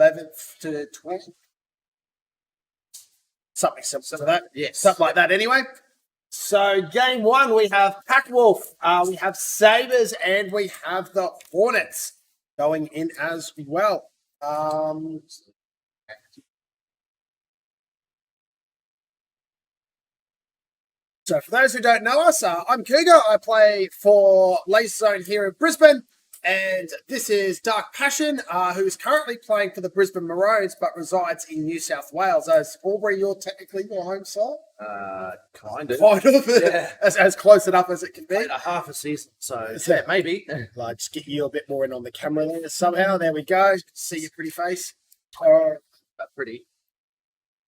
11th to 12th. Something similar to that. Yes. Something like that anyway. So game one, we have Packwolf, we have Sabers, and we have the Hornets going in as well. So for those who don't know us, I'm Cougar. I play for Laser Zone here in Brisbane. And this is Dark Passion, who is currently playing for the Brisbane Maroons, but resides in New South Wales. As Albury, you're technically your home side? Kind of. Kind of. Yeah. as close enough as it can be. Played a half a season, so yeah, maybe. Like, just get you a bit more in on the camera there somehow. There we go. See your pretty face. Pretty.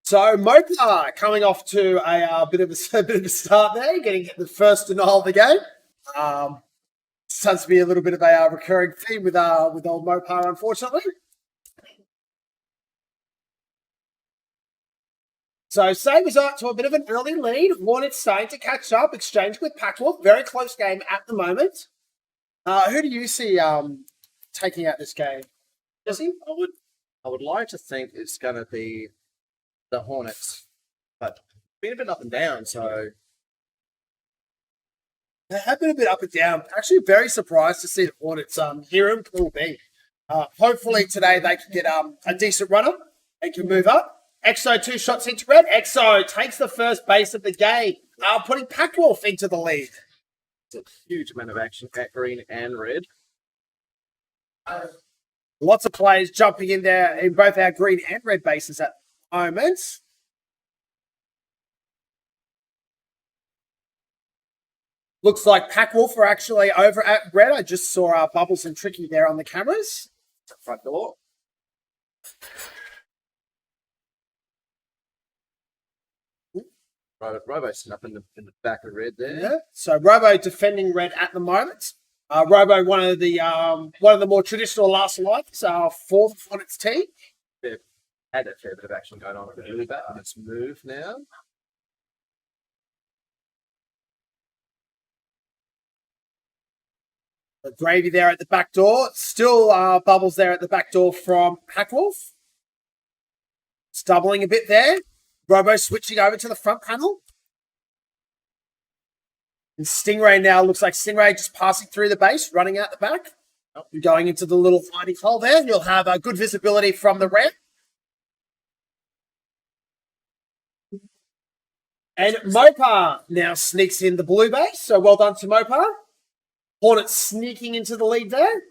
So Mopar coming off to a bit of a start there, getting the first denial of the game. Seems to be a little bit of a recurring theme with old Mopar, unfortunately. So Sabers up to a bit of an early lead. Hornets starting to catch up, exchange with Packwolf. Very close game at the moment. Who do you see taking out this game? Jesse? I would like to think it's going to be the Hornets, but been a bit up and down, so. They have been a bit up and down. Actually, very surprised to see the Hornets here in QLD. Hopefully today they can get a decent runner and can move up. Exo 2 shots into red. Exo takes the first base of the game, putting Packwolf into the lead. It's a huge amount of action at green and red. Lots of players jumping in there in both our green and red bases at the moment. Looks like Packwolf are actually over at red. I just saw Bubbles and Tricky there on the cameras. Front door. Robo's sitting up in the back of red there. Yeah. So Robo defending red at the moment. Robo, one of the more traditional last lights for the Hornets team. They've had a fair bit of action going on with the blue bat. Let's move now. The Gravy there at the back door. Still Bubbles there at the back door from Packwolf. It's doubling a bit there. Robo switching over to the front panel. And Stingray now looks like Stingray just passing through the base, running out the back. Going into the little hiding hole there. You'll have good visibility from the red. And Mopar now sneaks in the blue base. So well done to Mopar. Hornets sneaking into the lead there.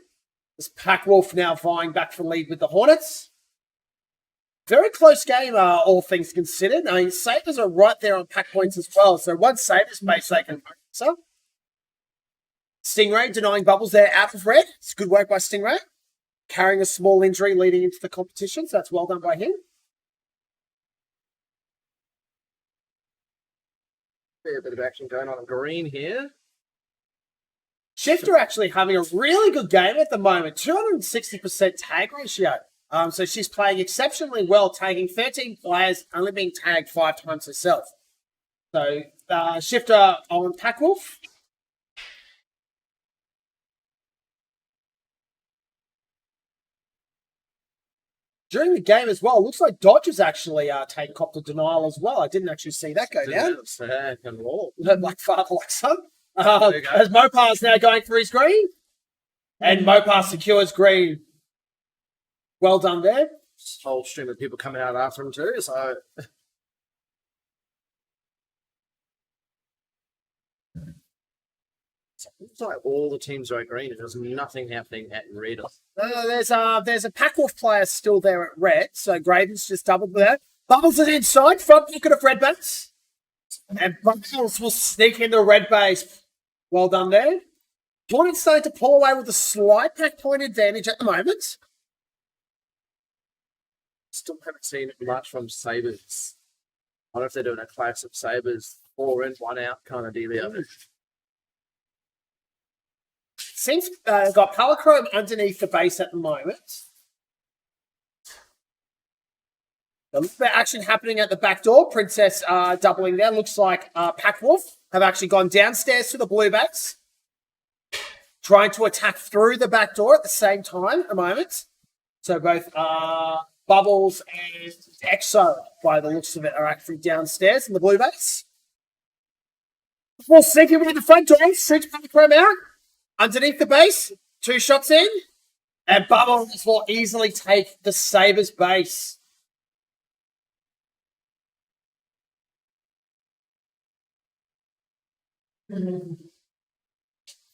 This Packwolf now vying back for lead with the Hornets. Very close game, all things considered. I mean, Sabers are right there on pack points as well. So once Sabers base, they can focus up. Stingray denying Bubbles there out of red. It's good work by Stingray. Carrying a small injury leading into the competition. So that's well done by him. A bit of action going on in green here. Shifter actually having a really good game at the moment. 260% tag ratio. So she's playing exceptionally well, tagging 13 players, only being tagged 5 times herself. So Shifter on Packwolf. During the game as well, looks like Dodgers actually take copter denial as well. I didn't actually see that go down. Like father, like son. As Mopar's now going for his green. And Mopar secures green. Well done there. Whole stream of people coming out after him too, so. It looks like all the teams are at green and there's nothing happening at red. There's a Packwolf player still there at red, so Graven's just doubled there. Bubbles is inside, front pocket of red base. And Bubbles will sneak into red base. Well done there. Hornets starting to pull away with a slight pack point advantage at the moment. Still haven't seen much from Sabers. I don't know if they're doing a classic Sabers 4 in, 1 out kind of dealio. Seems got Palachrome underneath the base at the moment. A little bit of action happening at the back door. Princess doubling there. Looks like Packwolf have actually gone downstairs to the blue bats. Trying to attack through the back door at the same time at the moment. So both Bubbles and Exo, by the looks of it, are actually downstairs in the blue base. Ball sneaking with the front door, shoots Packwolf out. Underneath the base, 2 shots in. And Bubbles will easily take the Sabers base.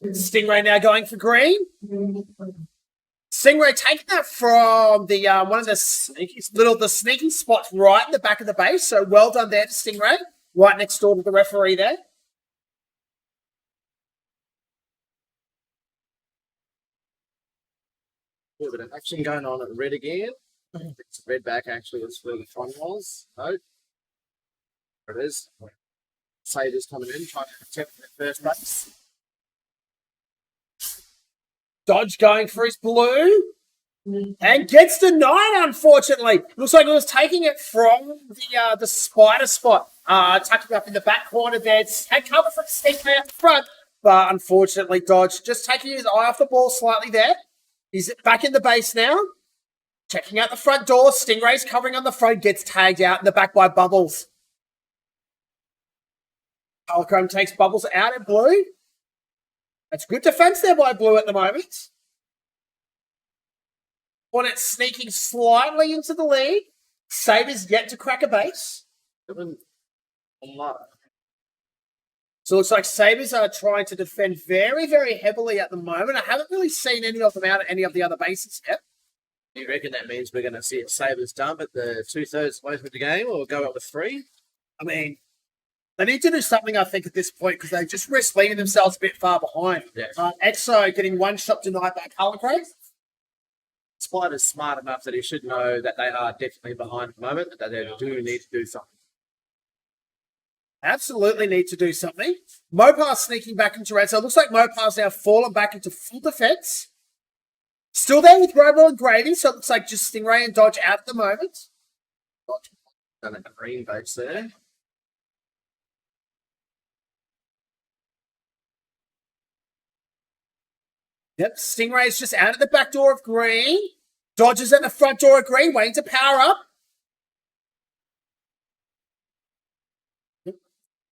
Stingray now going for green. Stingray taking that from the one of the sneaky spots right in the back of the base. So well done there to Stingray, right next door to the referee there. A bit of action going on at red again. It's red back actually. It's where the front was. No, there it is. Sabers coming in, trying to protect the first base. Dodge going for his blue. And gets denied, unfortunately. Looks like it was taking it from the spider spot. Tucking up in the back corner there. Had cover from Stingray out the front. But unfortunately, Dodge just taking his eye off the ball slightly there. He's back in the base now. Checking out the front door. Stingray's covering on the front. Gets tagged out in the back by Bubbles. Holochrome takes Bubbles out in blue. That's good defense there by blue at the moment. Hornets sneaking slightly into the lead. Sabers yet to crack a base. So it looks like Sabers are trying to defend very, very heavily at the moment. I haven't really seen any of them out at any of the other bases yet. Do you reckon that means we're going to see it Sabers dump at the 2/3 way through the game, or go up with 3? I mean, they need to do something, I think, at this point, because they just risk leaving themselves a bit far behind. Yes. Exo getting 1 shot denied by Holochrome. Spider's smart enough that he should know that they are definitely behind at the moment, that they do need to do something. Absolutely need to do something. Mopar sneaking back into red. So it looks like Mopar's now fallen back into full defense. Still there with Robo and Gravy, so it looks like just Stingray and Dodge out at the moment. Dodge done a green base there. Yep, Stingray's just out at the back door of green. Dodge is at the front door of green, waiting to power up.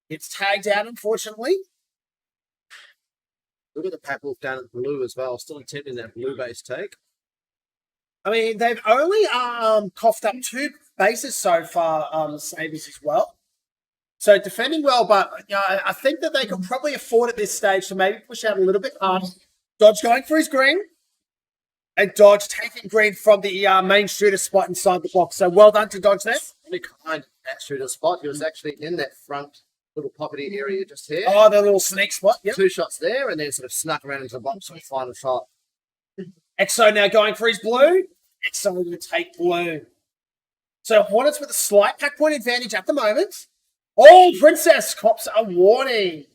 It's tagged out, unfortunately. Look at the Packwolf down at blue as well. Still attempting that blue base take. I mean, they've only coughed up 2 bases so far, Sabers as well. So defending well, but I think that they could probably afford at this stage to maybe push out a little bit harder. Dodge going for his green. And Dodge taking green from the main shooter spot inside the box. So well done to Dodge there. Really kind that shooter spot. He was actually in that front little pockety area just here. Oh, the little sneak spot. Yep. 2 shots there, and then sort of snuck around into the box for the final shot. Exo now going for his blue. Exo going to take blue. So Hornets with a slight pack point advantage at the moment. Oh, Princess cops a warning.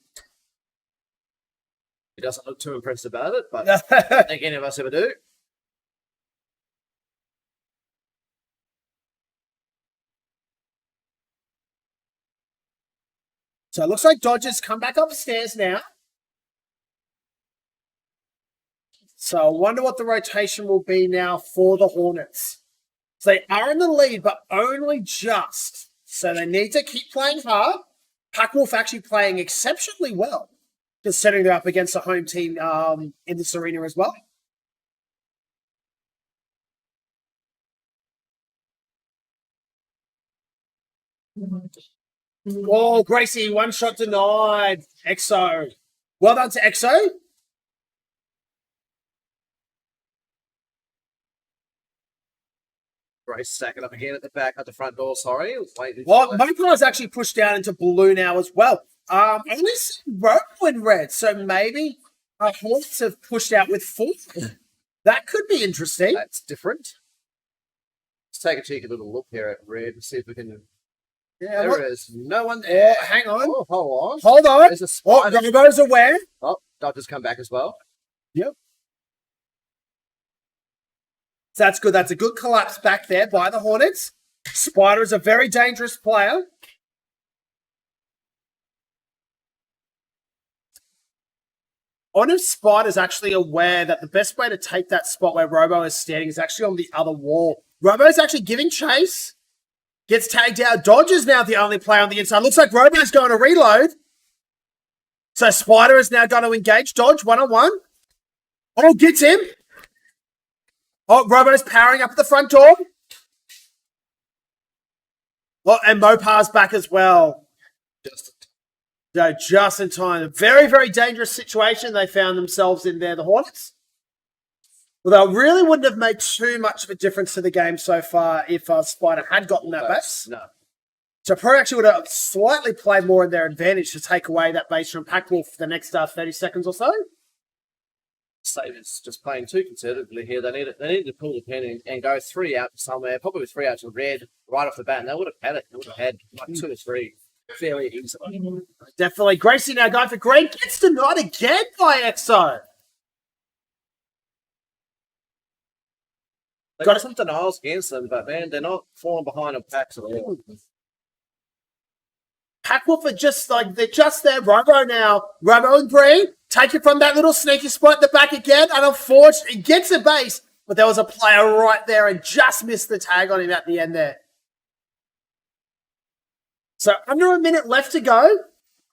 He doesn't look too impressed about it, but I don't think any of us ever do. So it looks like Dodgers come back upstairs now. So I wonder what the rotation will be now for the Hornets. So they are in the lead, but only just. So they need to keep playing hard. Packwolf actually playing exceptionally well, considering they're up against a home team in this arena as well. Oh, Gracie, 1 shot denied. Exo. Well done to Exo. Grace stacking up again at the back, at the front door, sorry. Well, Mopar's actually pushed down into blue now as well. Only Robo in red, so maybe Hornets have pushed out with 4. That could be interesting. That's different. Let's take a cheeky little look here at red and see if we can... Yeah, there is no one there. Oh, hang on. Oh, hold on. Hold on. There's a spider. Robo's aware. Oh, Dodger's come back as well. Yep. So that's good. That's a good collapse back there by the Hornets. Spider is a very dangerous player. I wonder if Spider's actually aware that the best way to take that spot where Robo is standing is actually on the other wall. Robo's actually giving chase. Gets tagged out. Dodge is now the only player on the inside. Looks like Robo's going to reload. So Spider is now going to engage. Dodge, one-on-one. Oh, gets him. Oh, Robo's powering up at the front door. Oh, and Mopar's back as well. Just in time. A very, very dangerous situation they found themselves in there, the Hornets. Although it really wouldn't have made too much of a difference to the game so far if Spider had gotten that base. No. So Pro actually would have slightly played more in their advantage to take away that base from Packwolf for the next 30 seconds or so. Sabers just playing too conservatively here. They needed to pull the pin and go 3 out somewhere, probably 3 out to red right off the bat, and they would have had it. They would have had like 2 or 3 fairly easily. Definitely. Gracie now going for green. Gets denied again by EXO. They got some denials against them, but man, they're not falling behind on packs at all. Packwolf are just like, they're just there. Robo now. Robo and green. Take it from that little sneaky spot at the back again. And unfortunately, he gets a base, but there was a player right there and just missed the tag on him at the end there. So under a minute left to go.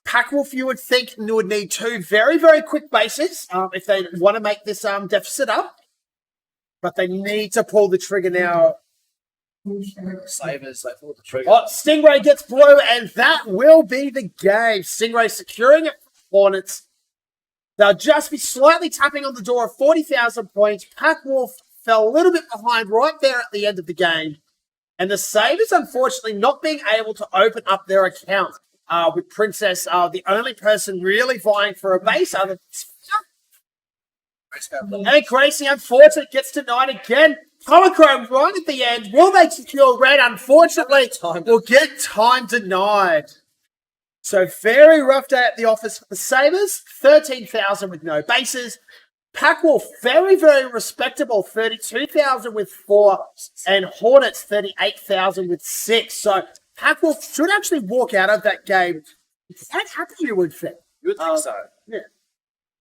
Packwolf, you would think, would need 2 very, very quick bases if they want to make this deficit up. But they need to pull the trigger now. Sabers, they pulled the trigger. Oh, Stingray gets blue, and that will be the game. Stingray securing it for Hornets. They'll just be slightly tapping on the door of 40,000 points. Packwolf fell a little bit behind right there at the end of the game. And the Sabers, unfortunately, not being able to open up their account with Princess, the only person really vying for a base other than and Gracie, unfortunately, gets denied again. Polychrome right at the end. Will they secure red? Unfortunately, will get time denied. So very rough day at the office for the Sabers. 13,000 with no bases. Packwolf, very, very respectable. 32,000 with 4. And Hornets, 38,000 with 6. So Packwolf should actually walk out of that game quite happy, you would think. You would think so. Yeah.